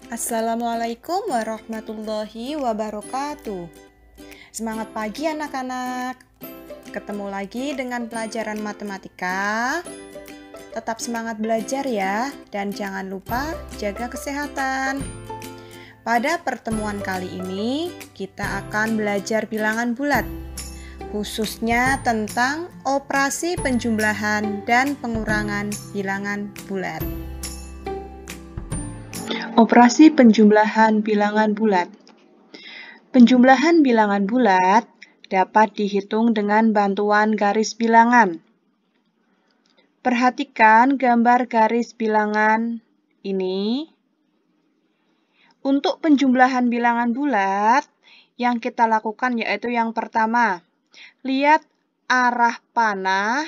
Assalamualaikum warahmatullahi wabarakatuh. Semangat pagi anak-anak. Ketemu lagi dengan pelajaran matematika. Tetap semangat belajar ya, dan jangan lupa jaga kesehatan. Pada pertemuan kali ini, kita akan belajar bilangan bulat, khususnya tentang operasi penjumlahan dan pengurangan bilangan bulat. Operasi penjumlahan bilangan bulat. Penjumlahan bilangan bulat dapat dihitung dengan bantuan garis bilangan. Perhatikan gambar garis bilangan ini. Untuk penjumlahan bilangan bulat, yang kita lakukan yaitu yang pertama, lihat arah panah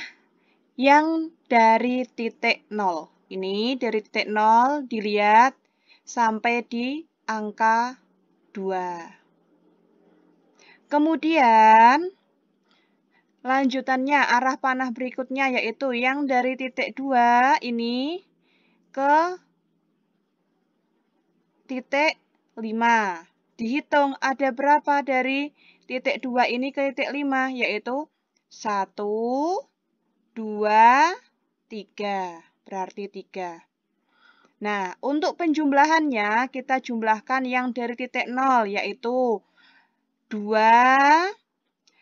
yang dari titik 0. Ini dari titik 0 dilihat sampai di angka 2. Kemudian, lanjutannya arah panah berikutnya yaitu yang dari titik 2 ini ke titik 5. Dihitung ada berapa dari titik 2 ini ke titik 5, yaitu 1, 2, 3. Berarti 3. Nah, untuk penjumlahannya kita jumlahkan yang dari titik 0, yaitu 2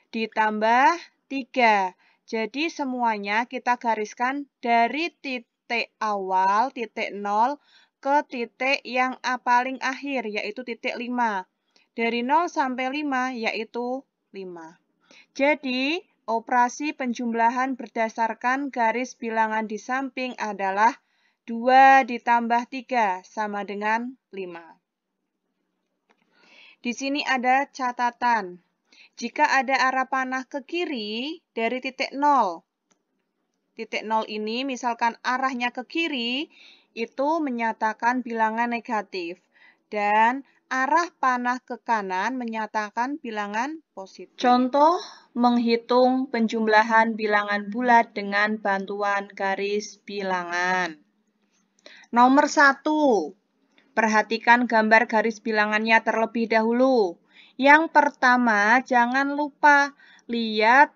ditambah 3. Jadi semuanya kita gariskan dari titik awal, titik 0, ke titik yang paling akhir, yaitu titik 5. Dari 0 sampai 5, yaitu 5. Jadi, operasi penjumlahan berdasarkan garis bilangan di samping adalah 2 ditambah 3 sama dengan 5. Di sini ada catatan. Jika ada arah panah ke kiri dari titik 0. Titik 0 ini misalkan arahnya ke kiri, itu menyatakan bilangan negatif. Dan arah panah ke kanan menyatakan bilangan positif. Contoh menghitung penjumlahan bilangan bulat dengan bantuan garis bilangan. Nomor 1. Perhatikan gambar garis bilangannya terlebih dahulu. Yang pertama, jangan lupa lihat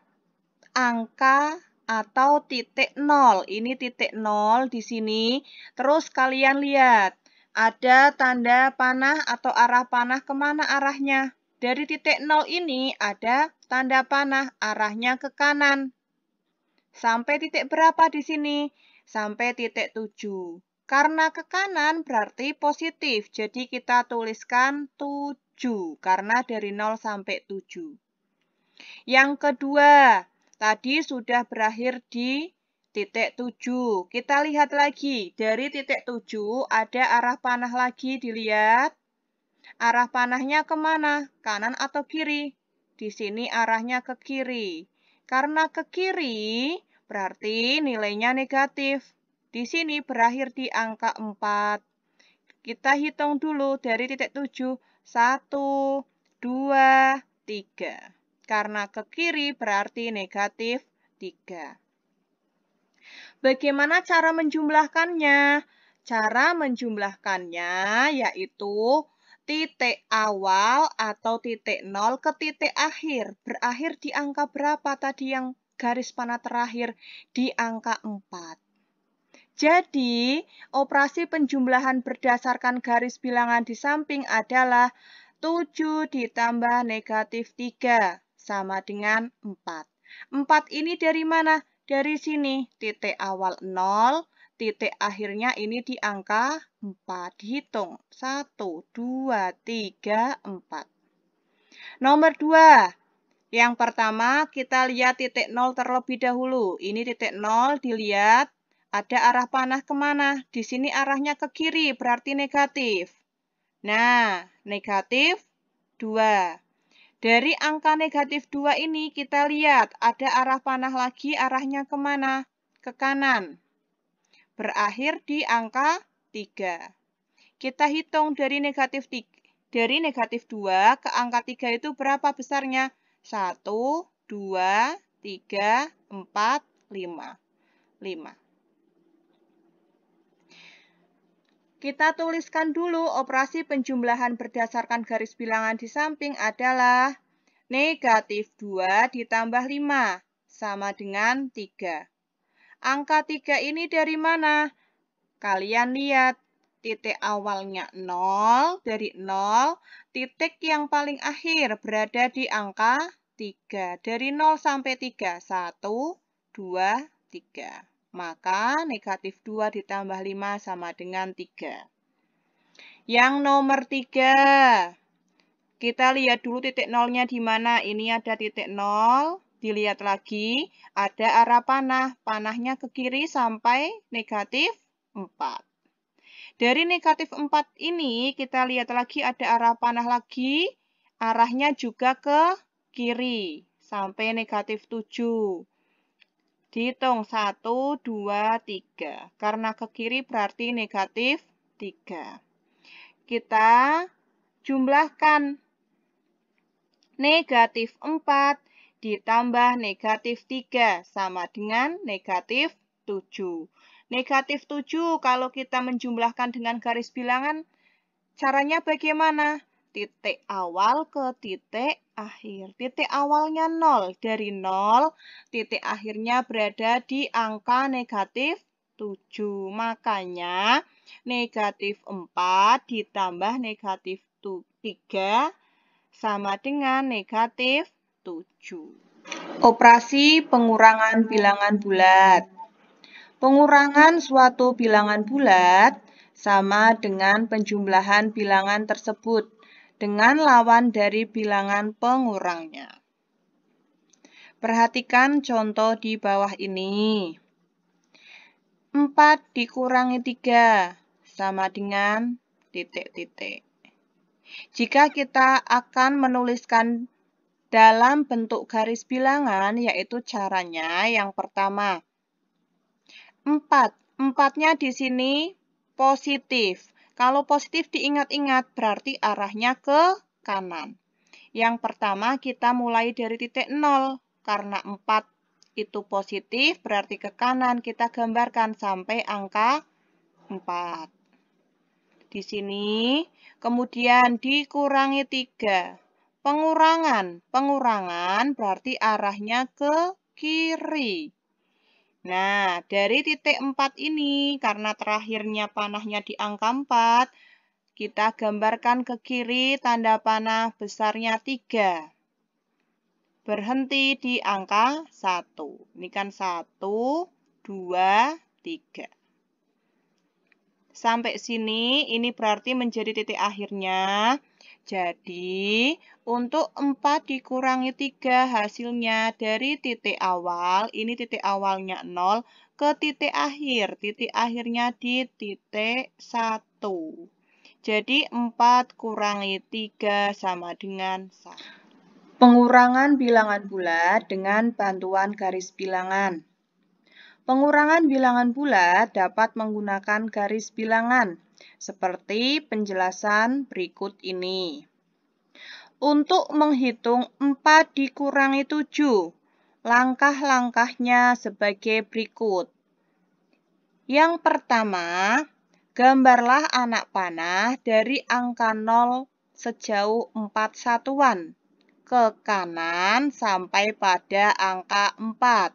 angka atau titik 0. Ini titik 0 di sini. Terus kalian lihat, ada tanda panah atau arah panah kemana arahnya. Dari titik 0 ini ada tanda panah arahnya ke kanan. Sampai titik berapa di sini? Sampai titik 7. Karena ke kanan berarti positif, jadi kita tuliskan 7, karena dari 0 sampai 7. Yang kedua, tadi sudah berakhir di titik 7. Kita lihat lagi, dari titik 7 ada arah panah lagi, dilihat. Arah panahnya kemana? Kanan atau kiri? Di sini arahnya ke kiri. Karena ke kiri, berarti nilainya negatif. Di sini berakhir di angka 4. Kita hitung dulu dari titik 7. 1, 2, 3. Karena ke kiri berarti negatif 3. Bagaimana cara menjumlahkannya? Cara menjumlahkannya yaitu titik awal atau titik 0 ke titik akhir. Berakhir di angka berapa tadi yang garis panah terakhir? Di angka 4. Jadi, operasi penjumlahan berdasarkan garis bilangan di samping adalah 7 ditambah negatif 3 sama dengan 4. 4 ini dari mana? Dari sini, titik awal 0, titik akhirnya ini di angka 4. Dihitung, 1, 2, 3, 4. Nomor 2. Yang pertama, kita lihat titik 0 terlebih dahulu. Ini titik 0, dilihat. Ada arah panah kemana? Di sini arahnya ke kiri, berarti negatif. Nah, negatif 2. Dari angka negatif 2 ini kita lihat ada arah panah lagi, arahnya kemana? Ke kanan. Berakhir di angka 3. Kita hitung dari negatif 2 ke angka 3 itu berapa besarnya? 1, 2, 3, 4, 5. Kita tuliskan dulu operasi penjumlahan berdasarkan garis bilangan di samping adalah negatif 2 ditambah 5 sama dengan 3. Angka 3 ini dari mana? Kalian lihat, titik awalnya 0, dari 0, titik yang paling akhir berada di angka 3. Dari 0 sampai 3, 1, 2, 3. Maka negatif 2 ditambah 5 sama dengan 3. Yang nomor 3, kita lihat dulu titik nolnya di mana. Ini ada titik 0, dilihat lagi, ada arah panah. Panahnya ke kiri sampai negatif 4. Dari negatif 4 ini, kita lihat lagi ada arah panah lagi, arahnya juga ke kiri, sampai negatif 7. Dihitung 1, 2, 3. Karena ke kiri berarti negatif 3. Kita jumlahkan negatif 4 ditambah negatif 3 sama dengan negatif 7. Negatif 7 kalau kita menjumlahkan dengan garis bilangan, caranya bagaimana? Titik awal ke titik akhir. Titik awalnya 0. Dari 0, titik akhirnya berada di angka negatif 7. Makanya negatif 4 ditambah negatif 3 sama dengan negatif 7. Operasi pengurangan bilangan bulat. Pengurangan suatu bilangan bulat sama dengan penjumlahan bilangan tersebut dengan lawan dari bilangan pengurangnya. Perhatikan contoh di bawah ini. 4 dikurangi 3 sama dengan titik-titik. Jika kita akan menuliskan dalam bentuk garis bilangan, yaitu caranya yang pertama. 4. 4-nya di sini positif. Kalau positif diingat-ingat berarti arahnya ke kanan. Yang pertama kita mulai dari titik 0. Karena 4 itu positif berarti ke kanan. Kita gambarkan sampai angka 4. Di sini kemudian dikurangi 3. Pengurangan berarti arahnya ke kiri. Nah, dari titik 4 ini, karena terakhirnya panahnya di angka 4, kita gambarkan ke kiri tanda panah besarnya 3. Berhenti di angka 1. Ini kan 1, 2, 3. Sampai sini, ini berarti menjadi titik akhirnya. Jadi, untuk 4 dikurangi 3 hasilnya dari titik awal, ini titik awalnya 0, ke titik akhir. Titik akhirnya di titik 1. Jadi, 4 kurangi 3 sama dengan 1. Pengurangan bilangan bulat dengan bantuan garis bilangan. Pengurangan bilangan bulat dapat menggunakan garis bilangan, seperti penjelasan berikut ini. Untuk menghitung 4 dikurangi 7, langkah-langkahnya sebagai berikut. Yang pertama, gambarlah anak panah dari angka 0 sejauh 4 satuan ke kanan sampai pada angka 4.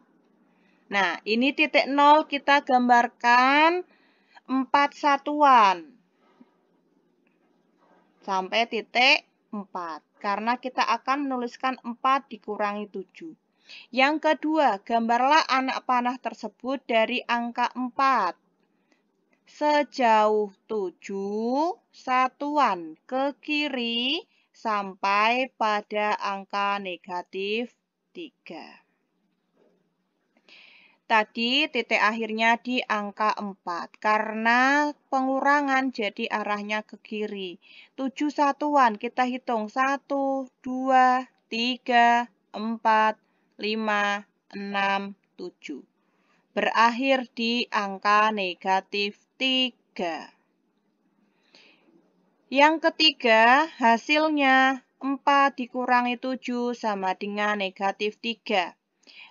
Nah, ini titik 0 kita gambarkan 4 satuan sampai titik 4. Karena kita akan menuliskan 4 dikurangi 7. Yang kedua, gambarlah anak panah tersebut dari angka 4 sejauh 7 satuan ke kiri sampai pada angka negatif 3. Tadi titik akhirnya di angka 4. Karena pengurangan jadi arahnya ke kiri. 7 satuan kita hitung. 1, 2, 3, 4, 5, 6, 7. Berakhir di angka negatif 3. Yang ketiga, hasilnya 4 dikurangi 7 sama dengan negatif 3.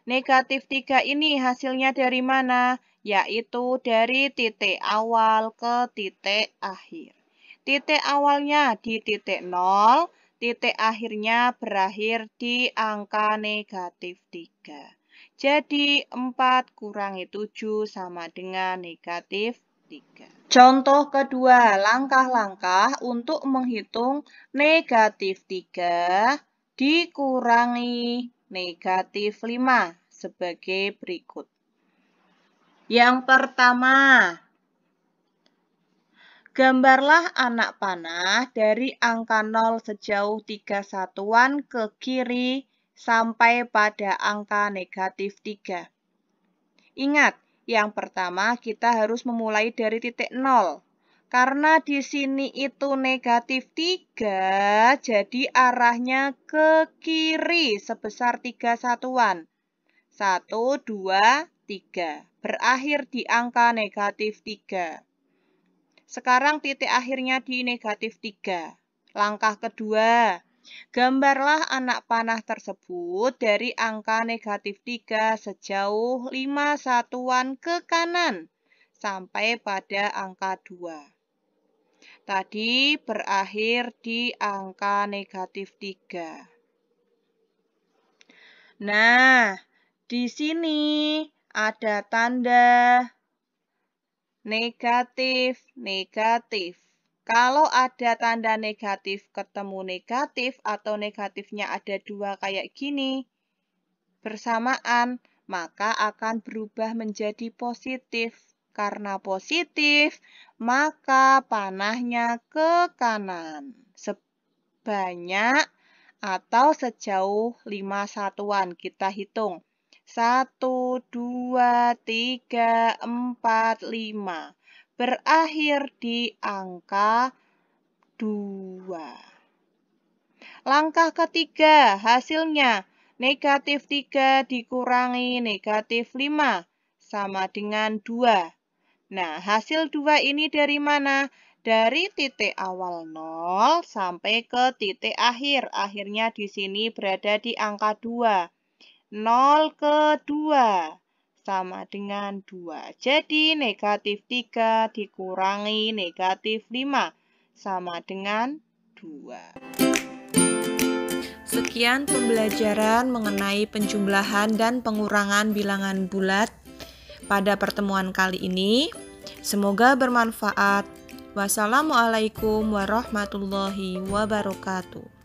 Negatif 3 ini hasilnya dari mana? yaitu dari titik awal ke titik akhir. Titik awalnya di titik 0, titik akhirnya berakhir di angka negatif 3. Jadi 4 kurangi 7 sama dengan negatif 3. Contoh kedua, langkah-langkah untuk menghitung negatif 3 dikurangi negatif 5 sebagai berikut. Yang pertama, gambarlah anak panah dari angka 0 sejauh 3 satuan ke kiri sampai pada angka negatif 3. Ingat, yang pertama kita harus memulai dari titik 0. Karena di sini itu negatif 3, jadi arahnya ke kiri sebesar 3 satuan. 1, 2, 3. Berakhir di angka negatif 3. Sekarang titik akhirnya di negatif 3. Langkah kedua, gambarlah anak panah tersebut dari angka negatif 3 sejauh 5 satuan ke kanan sampai pada angka 2. Tadi berakhir di angka negatif 3. Nah, di sini ada tanda negatif, negatif. Kalau ada tanda negatif ketemu negatif atau negatifnya ada 2 kayak gini bersamaan, maka akan berubah menjadi positif. Karena positif, maka panahnya ke kanan sebanyak atau sejauh 5 satuan. Kita hitung. 1, 2, 3, 4, 5. Berakhir di angka 2. Langkah ketiga, hasilnya negatif 3 dikurangi negatif 5 sama dengan 2. Nah, hasil 2 ini dari mana? Dari titik awal 0 sampai ke titik akhir. Akhirnya di sini berada di angka 2. 0 ke 2 sama dengan 2. Jadi negatif 3 dikurangi negatif 5 sama dengan 2. Sekian pembelajaran mengenai penjumlahan dan pengurangan bilangan bulat pada pertemuan kali ini. Semoga bermanfaat. Wassalamualaikum warahmatullahi wabarakatuh.